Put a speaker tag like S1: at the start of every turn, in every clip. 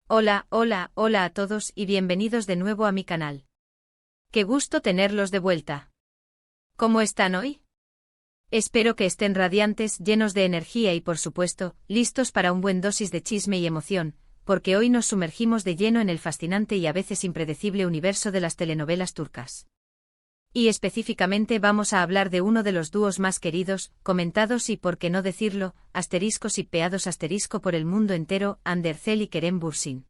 S1: Hola, hola, hola a todos y bienvenidos de nuevo a mi canal. Qué gusto tenerlos de vuelta. ¿Cómo están hoy? Espero que estén radiantes, llenos de energía y por supuesto, listos para un buen dosis de chisme y emoción, porque hoy nos sumergimos de lleno en el fascinante y a veces impredecible universo de las telenovelas turcas. Y específicamente vamos a hablar de uno de los dúos más queridos, comentados y, por qué no decirlo, shippeados por el mundo entero, Hande Erçel y Kerem Bürsin.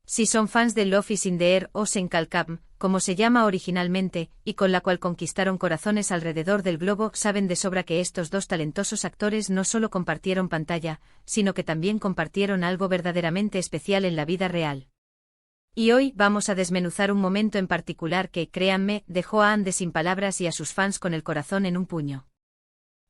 S1: Si son fans de Love is in the Air o Sen Kalkam, como se llama originalmente, y con la cual conquistaron corazones alrededor del globo, saben de sobra que estos dos talentosos actores no solo compartieron pantalla, sino que también compartieron algo verdaderamente especial en la vida real. Y hoy vamos a desmenuzar un momento en particular que, créanme, dejó a Hande sin palabras y a sus fans con el corazón en un puño.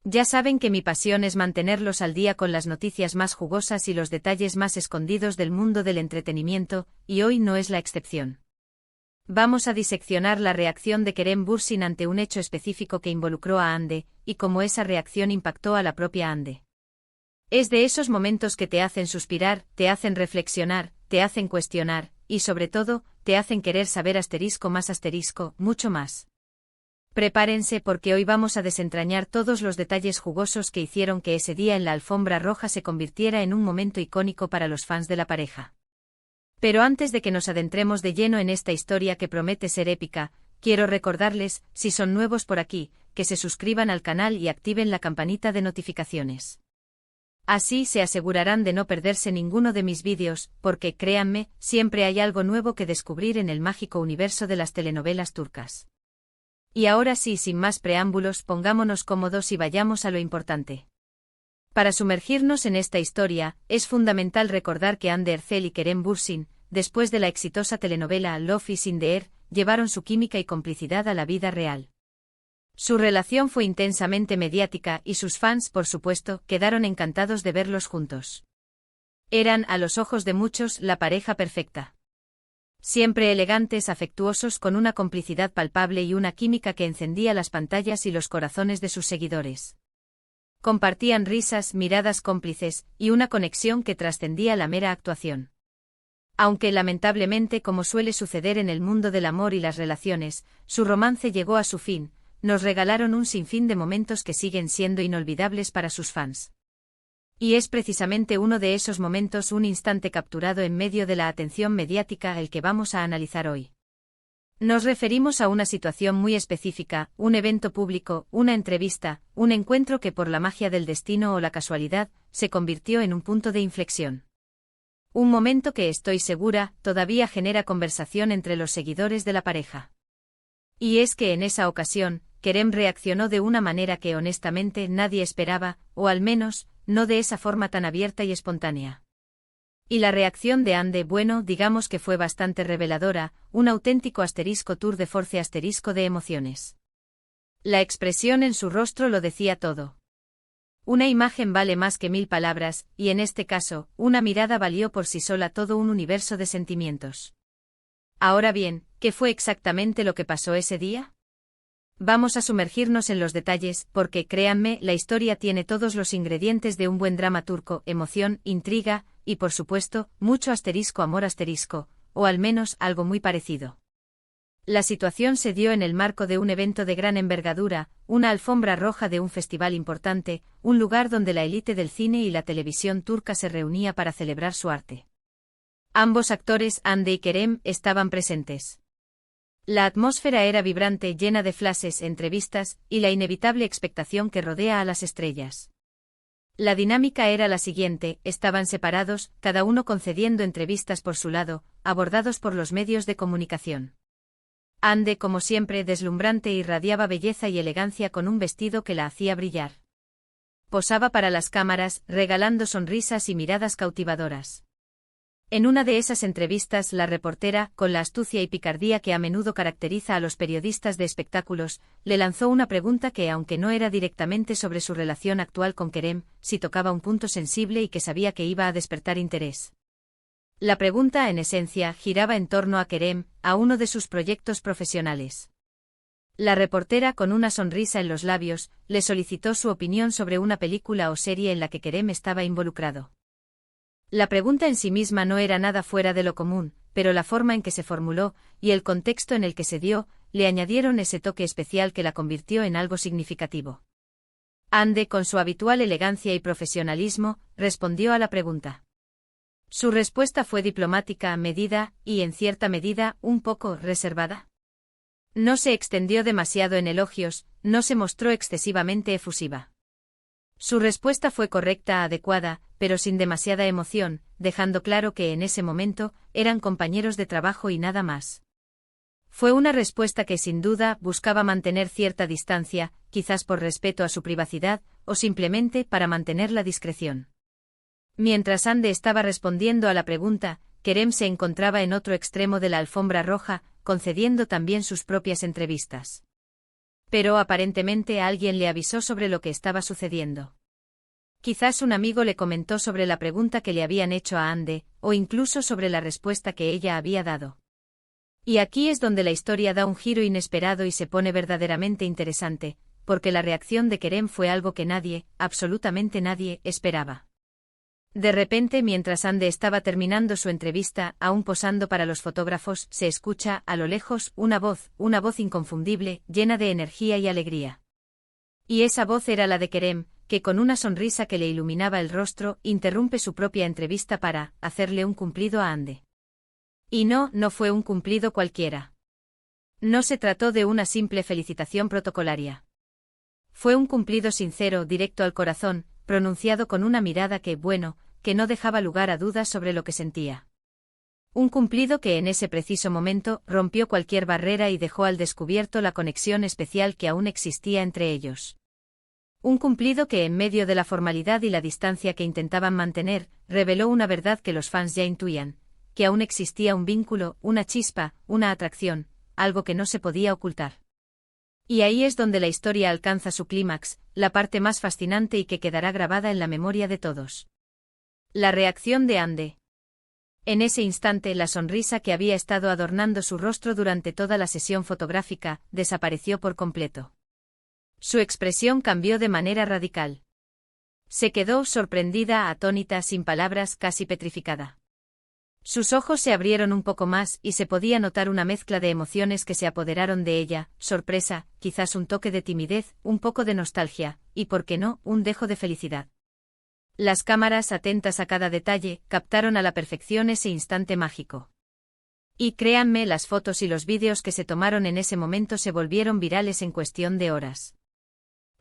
S1: Ya saben que mi pasión es mantenerlos al día con las noticias más jugosas y los detalles más escondidos del mundo del entretenimiento, y hoy no es la excepción. Vamos a diseccionar la reacción de Kerem Bürsin ante un hecho específico que involucró a Hande, y cómo esa reacción impactó a la propia Hande. Es de esos momentos que te hacen suspirar, te hacen reflexionar, te hacen cuestionar, y sobre todo, te hacen querer saber mucho más. Prepárense porque hoy vamos a desentrañar todos los detalles jugosos que hicieron que ese día en la alfombra roja se convirtiera en un momento icónico para los fans de la pareja. Pero antes de que nos adentremos de lleno en esta historia que promete ser épica, quiero recordarles, si son nuevos por aquí, que se suscriban al canal y activen la campanita de notificaciones. Así se asegurarán de no perderse ninguno de mis vídeos, porque, créanme, siempre hay algo nuevo que descubrir en el mágico universo de las telenovelas turcas. Y ahora sí, sin más preámbulos, pongámonos cómodos y vayamos a lo importante. Para sumergirnos en esta historia, es fundamental recordar que Hande Erçel y Kerem Bürsin, después de la exitosa telenovela Love is in the Air, llevaron su química y complicidad a la vida real. Su relación fue intensamente mediática y sus fans, por supuesto, quedaron encantados de verlos juntos. Eran, a los ojos de muchos, la pareja perfecta. Siempre elegantes, afectuosos, con una complicidad palpable y una química que encendía las pantallas y los corazones de sus seguidores. Compartían risas, miradas cómplices, y una conexión que trascendía la mera actuación. Aunque lamentablemente, como suele suceder en el mundo del amor y las relaciones, su romance llegó a su fin, nos regalaron un sinfín de momentos que siguen siendo inolvidables para sus fans. Y es precisamente uno de esos momentos, un instante capturado en medio de la atención mediática, el que vamos a analizar hoy. Nos referimos a una situación muy específica, un evento público, una entrevista, un encuentro que por la magia del destino o la casualidad, se convirtió en un punto de inflexión. Un momento que, estoy segura, todavía genera conversación entre los seguidores de la pareja. Y es que en esa ocasión, Kerem reaccionó de una manera que honestamente nadie esperaba, o al menos, no de esa forma tan abierta y espontánea. Y la reacción de Hande, bueno, digamos que fue bastante reveladora, un auténtico tour de force de emociones. La expresión en su rostro lo decía todo. Una imagen vale más que 1000 palabras, y en este caso, una mirada valió por sí sola todo un universo de sentimientos. Ahora bien, ¿qué fue exactamente lo que pasó ese día? Vamos a sumergirnos en los detalles, porque, créanme, la historia tiene todos los ingredientes de un buen drama turco: emoción, intriga, y por supuesto, mucho amor, o al menos algo muy parecido. La situación se dio en el marco de un evento de gran envergadura, una alfombra roja de un festival importante, un lugar donde la élite del cine y la televisión turca se reunía para celebrar su arte. Ambos actores, Hande y Kerem, estaban presentes. La atmósfera era vibrante, llena de flashes, entrevistas, y la inevitable expectación que rodea a las estrellas. La dinámica era la siguiente: estaban separados, cada uno concediendo entrevistas por su lado, abordados por los medios de comunicación. Hande, como siempre, deslumbrante, irradiaba belleza y elegancia con un vestido que la hacía brillar. Posaba para las cámaras, regalando sonrisas y miradas cautivadoras. En una de esas entrevistas, la reportera, con la astucia y picardía que a menudo caracteriza a los periodistas de espectáculos, le lanzó una pregunta que, aunque no era directamente sobre su relación actual con Kerem, sí tocaba un punto sensible y que sabía que iba a despertar interés. La pregunta, en esencia, giraba en torno a Kerem, a uno de sus proyectos profesionales. La reportera, con una sonrisa en los labios, le solicitó su opinión sobre una película o serie en la que Kerem estaba involucrado. La pregunta en sí misma no era nada fuera de lo común, pero la forma en que se formuló, y el contexto en el que se dio, le añadieron ese toque especial que la convirtió en algo significativo. Ande, con su habitual elegancia y profesionalismo, respondió a la pregunta. Su respuesta fue diplomática, medida, y en cierta medida, un poco reservada. No se extendió demasiado en elogios, no se mostró excesivamente efusiva. Su respuesta fue correcta, adecuada, pero sin demasiada emoción, dejando claro que en ese momento eran compañeros de trabajo y nada más. Fue una respuesta que sin duda buscaba mantener cierta distancia, quizás por respeto a su privacidad, o simplemente para mantener la discreción. Mientras Ande estaba respondiendo a la pregunta, Kerem se encontraba en otro extremo de la alfombra roja, concediendo también sus propias entrevistas. Pero aparentemente alguien le avisó sobre lo que estaba sucediendo. Quizás un amigo le comentó sobre la pregunta que le habían hecho a Ande, o incluso sobre la respuesta que ella había dado. Y aquí es donde la historia da un giro inesperado y se pone verdaderamente interesante, porque la reacción de Kerem fue algo que nadie, absolutamente nadie, esperaba. De repente, mientras Ande estaba terminando su entrevista, aún posando para los fotógrafos, se escucha, a lo lejos, una voz inconfundible, llena de energía y alegría. Y esa voz era la de Kerem, que con una sonrisa que le iluminaba el rostro, interrumpe su propia entrevista para hacerle un cumplido a Ande. Y no fue un cumplido cualquiera. No se trató de una simple felicitación protocolaria. Fue un cumplido sincero, directo al corazón, pronunciado con una mirada que no dejaba lugar a dudas sobre lo que sentía. Un cumplido que en ese preciso momento rompió cualquier barrera y dejó al descubierto la conexión especial que aún existía entre ellos. Un cumplido que en medio de la formalidad y la distancia que intentaban mantener, reveló una verdad que los fans ya intuían, que aún existía un vínculo, una chispa, una atracción, algo que no se podía ocultar. Y ahí es donde la historia alcanza su clímax, la parte más fascinante y que quedará grabada en la memoria de todos. La reacción de Ande. En ese instante la sonrisa que había estado adornando su rostro durante toda la sesión fotográfica, desapareció por completo. Su expresión cambió de manera radical. Se quedó sorprendida, atónita, sin palabras, casi petrificada. Sus ojos se abrieron un poco más y se podía notar una mezcla de emociones que se apoderaron de ella, sorpresa, quizás un toque de timidez, un poco de nostalgia, y por qué no, un dejo de felicidad. Las cámaras, atentas a cada detalle, captaron a la perfección ese instante mágico. Y créanme, las fotos y los vídeos que se tomaron en ese momento se volvieron virales en cuestión de horas.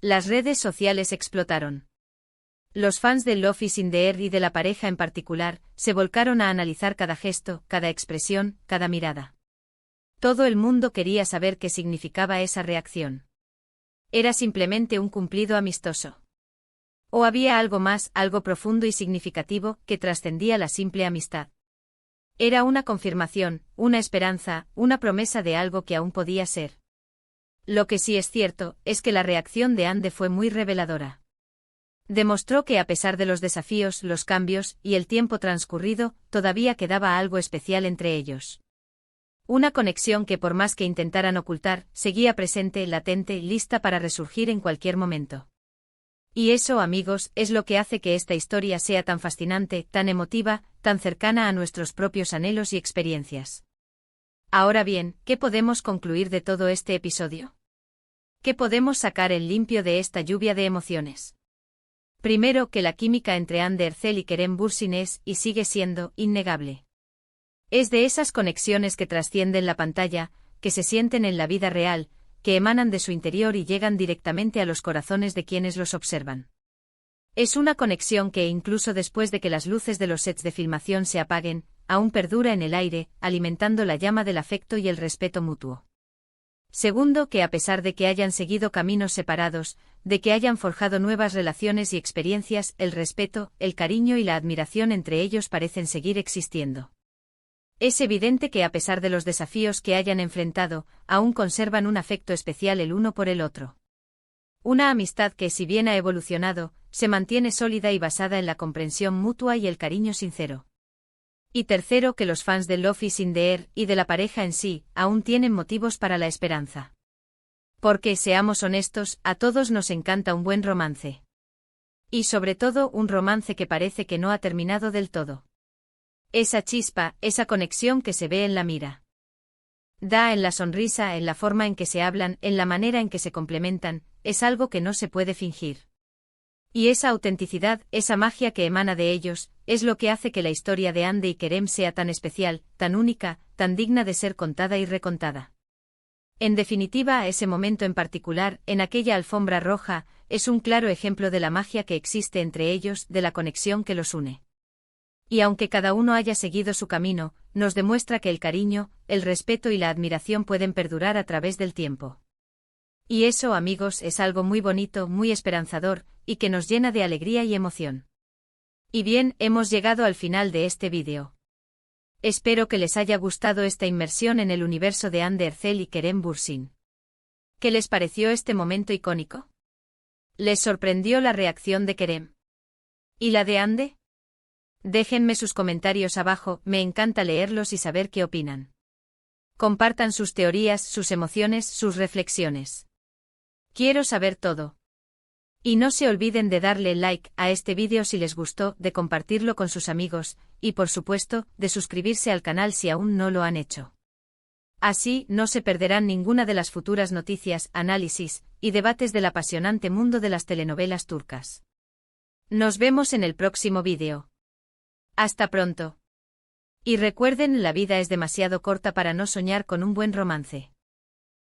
S1: Las redes sociales explotaron. Los fans de Love is in the Air y de la pareja en particular, se volcaron a analizar cada gesto, cada expresión, cada mirada. Todo el mundo quería saber qué significaba esa reacción. ¿Era simplemente un cumplido amistoso? ¿O había algo más, algo profundo y significativo, que trascendía la simple amistad? Era una confirmación, una esperanza, una promesa de algo que aún podía ser. Lo que sí es cierto, es que la reacción de Ande fue muy reveladora. Demostró que a pesar de los desafíos, los cambios, y el tiempo transcurrido, todavía quedaba algo especial entre ellos. Una conexión que por más que intentaran ocultar, seguía presente, latente, lista para resurgir en cualquier momento. Y eso, amigos, es lo que hace que esta historia sea tan fascinante, tan emotiva, tan cercana a nuestros propios anhelos y experiencias. Ahora bien, ¿qué podemos concluir de todo este episodio? ¿Qué podemos sacar en limpio de esta lluvia de emociones? Primero, que la química entre Ande Erçel y Kerem Bürsin es, y sigue siendo, innegable. Es de esas conexiones que trascienden la pantalla, que se sienten en la vida real, que emanan de su interior y llegan directamente a los corazones de quienes los observan. Es una conexión que incluso después de que las luces de los sets de filmación se apaguen, aún perdura en el aire, alimentando la llama del afecto y el respeto mutuo. Segundo, que a pesar de que hayan seguido caminos separados, de que hayan forjado nuevas relaciones y experiencias, el respeto, el cariño y la admiración entre ellos parecen seguir existiendo. Es evidente que a pesar de los desafíos que hayan enfrentado, aún conservan un afecto especial el uno por el otro. Una amistad que, si bien ha evolucionado, se mantiene sólida y basada en la comprensión mutua y el cariño sincero. Y tercero, que los fans de Love is in the Air y de la pareja en sí, aún tienen motivos para la esperanza. Porque, seamos honestos, a todos nos encanta un buen romance. Y sobre todo un romance que parece que no ha terminado del todo. Esa chispa, esa conexión que se ve en la mira. Da en la sonrisa, en la forma en que se hablan, en la manera en que se complementan, es algo que no se puede fingir. Y esa autenticidad, esa magia que emana de ellos, es lo que hace que la historia de Hande y Kerem sea tan especial, tan única, tan digna de ser contada y recontada. En definitiva, ese momento en particular, en aquella alfombra roja, es un claro ejemplo de la magia que existe entre ellos, de la conexión que los une. Y aunque cada uno haya seguido su camino, nos demuestra que el cariño, el respeto y la admiración pueden perdurar a través del tiempo. Y eso, amigos, es algo muy bonito, muy esperanzador, y que nos llena de alegría y emoción. Y bien, hemos llegado al final de este vídeo. Espero que les haya gustado esta inmersión en el universo de Hande Erçel y Kerem Bürsin. ¿Qué les pareció este momento icónico? ¿Les sorprendió la reacción de Kerem? ¿Y la de Hande? Déjenme sus comentarios abajo, me encanta leerlos y saber qué opinan. Compartan sus teorías, sus emociones, sus reflexiones. Quiero saber todo. Y no se olviden de darle like a este vídeo si les gustó, de compartirlo con sus amigos, y por supuesto, de suscribirse al canal si aún no lo han hecho. Así, no se perderán ninguna de las futuras noticias, análisis, y debates del apasionante mundo de las telenovelas turcas. Nos vemos en el próximo vídeo. Hasta pronto. Y recuerden, la vida es demasiado corta para no soñar con un buen romance.